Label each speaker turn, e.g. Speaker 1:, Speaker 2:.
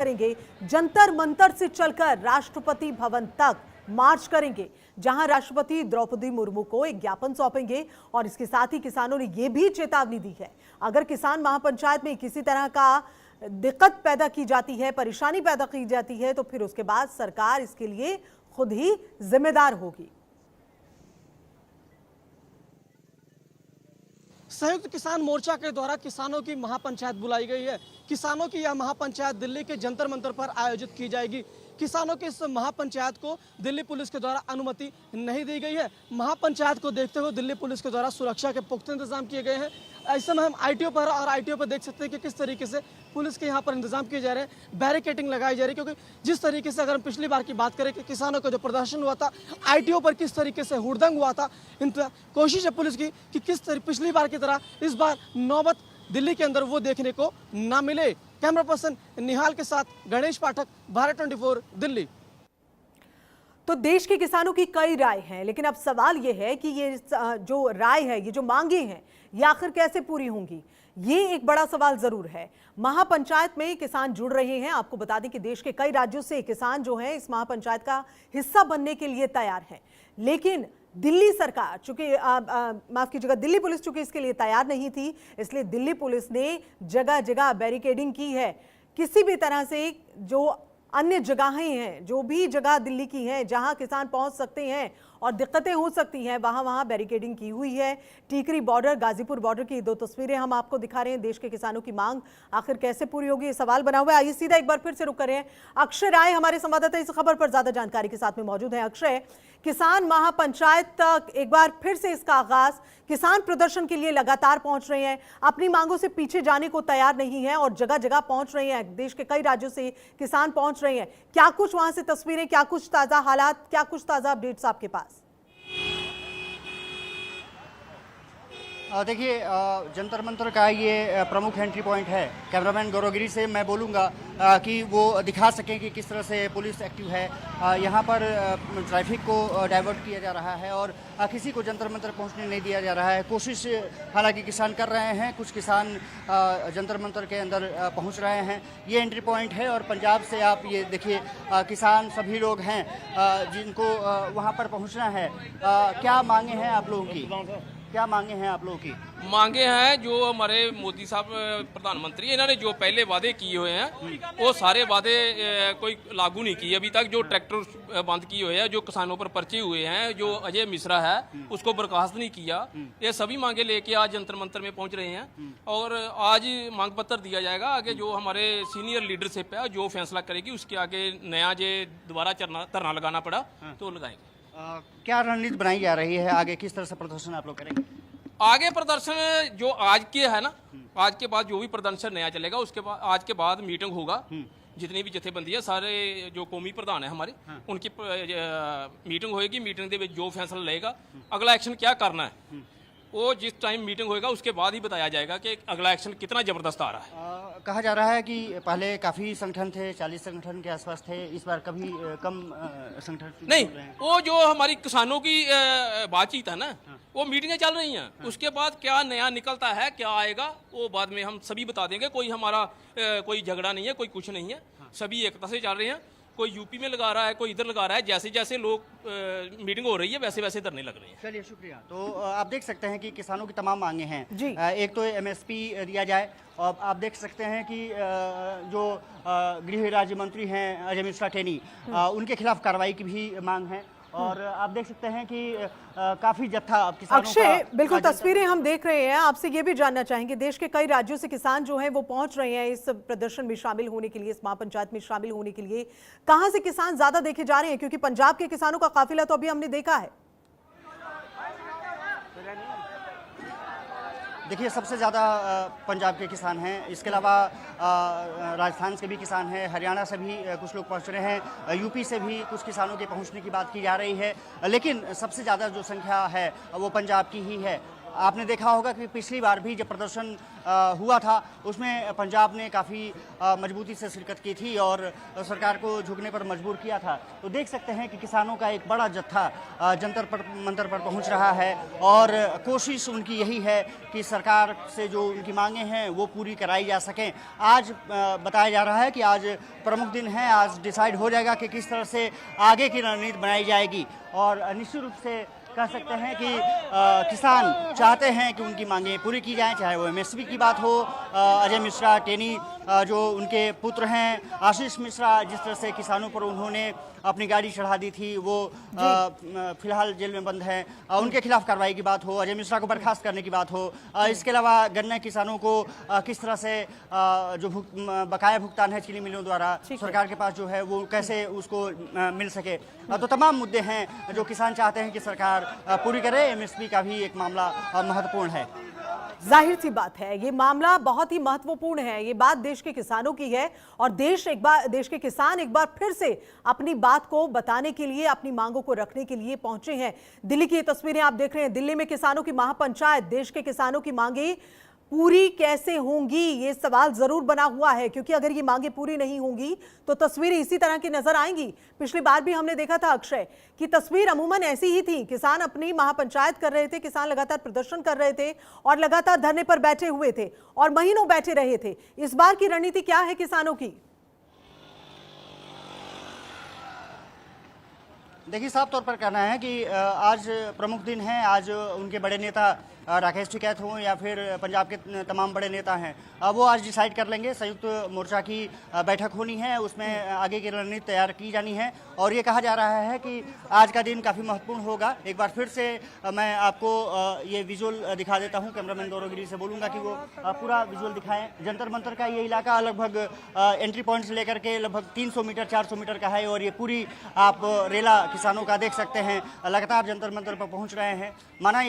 Speaker 1: करेंगे, जंतर मंतर से चलकर राष्ट्रपति भवन तक मार्च करेंगे, जहां राष्ट्रपति द्रौपदी मुर्मू को एक ज्ञापन सौंपेंगे। और इसके साथ ही किसानों ने यह भी चेतावनी दी है, अगर किसान महापंचायत में किसी तरह का दिक्कत पैदा की जाती है, परेशानी पैदा की जाती है, तो फिर उसके बाद सरकार इसके लिए खुद ही जिम्मेदार होगी।
Speaker 2: संयुक्त किसान मोर्चा के द्वारा किसानों की महापंचायत बुलाई गई है। किसानों की यह महापंचायत दिल्ली के जंतर मंतर पर आयोजित की जाएगी। किसानों की इस महापंचायत को दिल्ली पुलिस के द्वारा अनुमति नहीं दी गई है। महापंचायत को देखते हुए दिल्ली पुलिस के द्वारा सुरक्षा के पुख्ता इंतजाम किए गए हैं। ऐसे में हम आईटीओ पर देख सकते हैं कि किस तरीके से पुलिस के यहाँ पर इंतजाम किए जा रहे हैं, बैरिकेडिंग लगाई जा रही है। क्योंकि जिस तरीके से अगर हम पिछली बार की बात करें कि किसानों का जो प्रदर्शन हुआ था, आईटीओ पर किस तरीके से हुड़दंग हुआ था, कोशिश है पुलिस की कि किस तरह पिछली बार की तरह इस बार नौबत दिल्ली के अंदर वो देखने को ना मिले। कैमरा पर्सन निहाल के साथ गणेश पाठक, भारत 24 दिल्ली।
Speaker 1: तो देश के किसानों की कई राय हैं, लेकिन अब सवाल यह है कि ये जो राय है, ये जो मांगे हैं, ये आखिर कैसे पूरी होंगी, ये एक बड़ा सवाल जरूर है। महापंचायत में किसान जुड़ रहे हैं। आपको बता दें कि देश के कई राज्यों से किसान जो हैं इस महापंचायत का हिस्सा बनने के लिए तैयार हैं, लेकिन दिल्ली सरकार चूंकि माफ कीजिएगा, दिल्ली पुलिस चूंकि इसके लिए तैयार नहीं थी, इसलिए दिल्ली पुलिस ने जगह जगह बैरिकेडिंग की है। किसी भी तरह से जो अन्य जगहें हैं, जो भी जगह दिल्ली की हैं जहां किसान पहुंच सकते हैं और दिक्कतें हो सकती हैं, वहां बैरिकेडिंग की हुई है। टीकरी बॉर्डर, गाजीपुर बॉर्डर की दो तस्वीरें हम आपको दिखा रहे हैं। देश के किसानों की मांग आखिर कैसे पूरी होगी, ये सवाल बना हुआ है। आइए सीधा एक बार फिर से रुक कर हैं अक्षय राय, हमारे संवाददाता इस खबर पर ज्यादा जानकारी के साथ में मौजूद है। अक्षय, किसान महापंचायत तक एक बार फिर से इसका आगाज, किसान प्रदर्शन के लिए लगातार पहुंच रहे हैं, अपनी मांगों से पीछे जाने को तैयार नहीं है और जगह जगह पहुंच रहे हैं। देश के कई राज्यों से किसान पहुंच रहे हैं। क्या कुछ वहां से तस्वीरें, क्या कुछ ताजा हालात, क्या कुछ ताजा अपडेट्स आपके पास?
Speaker 3: देखिए, जंतर मंतर का ये प्रमुख एंट्री पॉइंट है। कैमरामैन गौरवगिरी से मैं बोलूँगा कि वो दिखा सकें कि किस तरह से पुलिस एक्टिव है। यहाँ पर ट्रैफिक को डाइवर्ट किया जा रहा है और किसी को जंतर मंतर पहुँचने नहीं दिया जा रहा है। कोशिश हालांकि किसान कर रहे हैं, कुछ किसान जंतर मंतर के अंदर पहुँच रहे हैं। ये एंट्री पॉइंट है और पंजाब से आप ये देखिए, किसान सभी लोग हैं जिनको वहाँ पर पहुँचना है। क्या मांगे हैं आप लोगों की? क्या मांगे हैं आप लोगों की?
Speaker 4: मांगे हैं जो हमारे मोदी साहब प्रधानमंत्री, इन्होंने जो पहले वादे किए हुए हैं वो सारे वादे कोई लागू नहीं किए अभी तक। जो ट्रैक्टर बंद किए हुए हैं, जो किसानों पर पर्चे हुए हैं, जो अजय मिश्रा है उसको बर्खास्त नहीं किया, ये सभी मांगे लेके आज जंतर मंतर में पहुंच रहे हैं। और आज मांग पत्र दिया जाएगा। आगे जो हमारे सीनियर लीडरशिप है जो फैसला करेगी, उसके आगे नया जो दोबारा धरना लगाना पड़ा तो लगाएंगे।
Speaker 3: क्या रणनीति बनाई जा रही है आगे, किस तरह से प्रदर्शन आप लोग करेंगे?
Speaker 4: आगे प्रदर्शन जो आज के है ना, आज के बाद जो भी प्रदर्शन नया चलेगा, उसके बाद आज के बाद मीटिंग होगा। जितनी भी जथेबंदी है, सारे जो कौमी प्रधान है हमारे, उनकी मीटिंग होएगी। मीटिंग के जो फैसला लेगा, अगला एक्शन क्या करना है, वो जिस टाइम मीटिंग होएगा उसके बाद ही बताया जाएगा कि अगला एक्शन कितना जबरदस्त आ रहा है।
Speaker 3: कहा जा रहा है कि पहले काफी संगठन थे, 40 संगठन के आसपास थे, इस बार कभी कम संगठन
Speaker 4: नहीं। वो जो हमारी किसानों की बातचीत है ना, वो मीटिंगें चल रही हैं। उसके बाद क्या नया निकलता है, क्या आएगा, वो बाद में हम सभी बता देंगे। कोई हमारा कोई झगड़ा नहीं है, कोई कुछ नहीं है, सभी एकता से चल रहे हैं। कोई यूपी में लगा रहा है, कोई इधर लगा रहा है, जैसे जैसे लोग मीटिंग हो रही है वैसे वैसे धरने लग रहे हैं।
Speaker 3: चलिए, शुक्रिया। तो आप देख सकते हैं कि किसानों की तमाम मांगे हैं
Speaker 1: जी।
Speaker 3: एक तो एमएसपी दिया जाए, और आप देख सकते हैं कि जो गृह राज्य मंत्री हैं अजय मिश्रा टेनी, उनके खिलाफ कार्रवाई की भी मांग है। और आप देख सकते हैं कि काफी जत्था किसानों
Speaker 1: अक्षय,
Speaker 3: का
Speaker 1: बिल्कुल तस्वीरें हम देख रहे हैं। आपसे ये भी जानना चाहेंगे, देश के कई राज्यों से किसान जो हैं वो पहुंच रहे हैं इस प्रदर्शन में शामिल होने के लिए, इस महापंचायत में शामिल होने के लिए। कहां से किसान ज्यादा देखे जा रहे हैं? क्योंकि पंजाब के किसानों का काफिला तो अभी हमने देखा है।
Speaker 3: देखिए, सबसे ज़्यादा पंजाब के किसान हैं, इसके अलावा राजस्थान से भी किसान हैं, हरियाणा से भी कुछ लोग पहुंच रहे हैं, यूपी से भी कुछ किसानों के पहुंचने की बात की जा रही है। लेकिन सबसे ज़्यादा जो संख्या है वो पंजाब की ही है। आपने देखा होगा कि पिछली बार भी जब प्रदर्शन हुआ था उसमें पंजाब ने काफ़ी मजबूती से शिरकत की थी और सरकार को झुकने पर मजबूर किया था। तो देख सकते हैं कि किसानों का एक बड़ा जत्था जंतर मंतर पर पहुंच रहा है और कोशिश उनकी यही है कि सरकार से जो उनकी मांगे हैं वो पूरी कराई जा सकें। आज बताया जा रहा है कि आज प्रमुख दिन है, आज डिसाइड हो जाएगा कि किस तरह से आगे की रणनीति बनाई जाएगी और निश्चित रूप से कह सकते हैं कि किसान चाहते हैं कि उनकी मांगें पूरी की जाएं, चाहे वो एमएसपी की बात हो। अजय मिश्रा टेनी जो उनके पुत्र हैं आशीष मिश्रा, जिस तरह से किसानों पर उन्होंने अपनी गाड़ी चढ़ा दी थी, वो फिलहाल जेल में बंद हैं। उनके खिलाफ कार्रवाई की बात हो, अजय मिश्रा को बर्खास्त करने की बात हो। इसके अलावा गन्ना किसानों को किस तरह से जो बकाया भुगतान है चीनी मिलों द्वारा सरकार के पास जो है वो कैसे उसको मिल सके। तो तमाम मुद्दे हैं जो किसान चाहते हैं कि सरकार पूरी करे। एमएसपी का भी एक मामला महत्वपूर्ण है।
Speaker 1: जाहिर सी बात है ये मामला बहुत ही महत्वपूर्ण है। ये बात देश के किसानों की है और देश के किसान एक बार फिर से अपनी बात को बताने के लिए, अपनी मांगों को रखने के लिए पहुंचे हैं। दिल्ली की ये तस्वीरें आप देख रहे हैं। दिल्ली में किसानों की महापंचायत। देश के किसानों की मांगे पूरी कैसे होंगी, ये सवाल जरूर बना हुआ है, क्योंकि अगर ये मांगे पूरी नहीं होंगी तो तस्वीरें इसी तरह की नजर आएंगी। पिछली बार भी हमने देखा था अक्षय कि तस्वीर अमूमन ऐसी ही थी। किसान अपनी महापंचायत कर रहे थे, किसान लगातार प्रदर्शन कर रहे थे और लगातार धरने पर बैठे हुए थे और महीनों बैठे रहे थे। इस बार की रणनीति क्या है किसानों की?
Speaker 3: देखिए, साफ तौर पर कहना है कि आज प्रमुख दिन है। आज उनके बड़े नेता राकेश टिकैत हों या फिर पंजाब के तमाम बड़े नेता हैं, वो आज डिसाइड कर लेंगे। संयुक्त मोर्चा की बैठक होनी है, उसमें आगे की रणनीति तैयार की जानी है और ये कहा जा रहा है कि आज का दिन काफ़ी महत्वपूर्ण होगा। एक बार फिर से मैं आपको ये विजुअल दिखा देता हूँ। कैमरामैन गौरवगिरी से बोलूँगा कि वो पूरा विजुअल दिखाएं। जंतर मंतर का ये इलाका लगभग एंट्री पॉइंट से लेकर के लगभग 300 मीटर 400 मीटर का है और ये पूरी आप रेला किसानों का देख सकते हैं, लगातार जंतर मंतर पर पहुँच रहे हैं। माना ये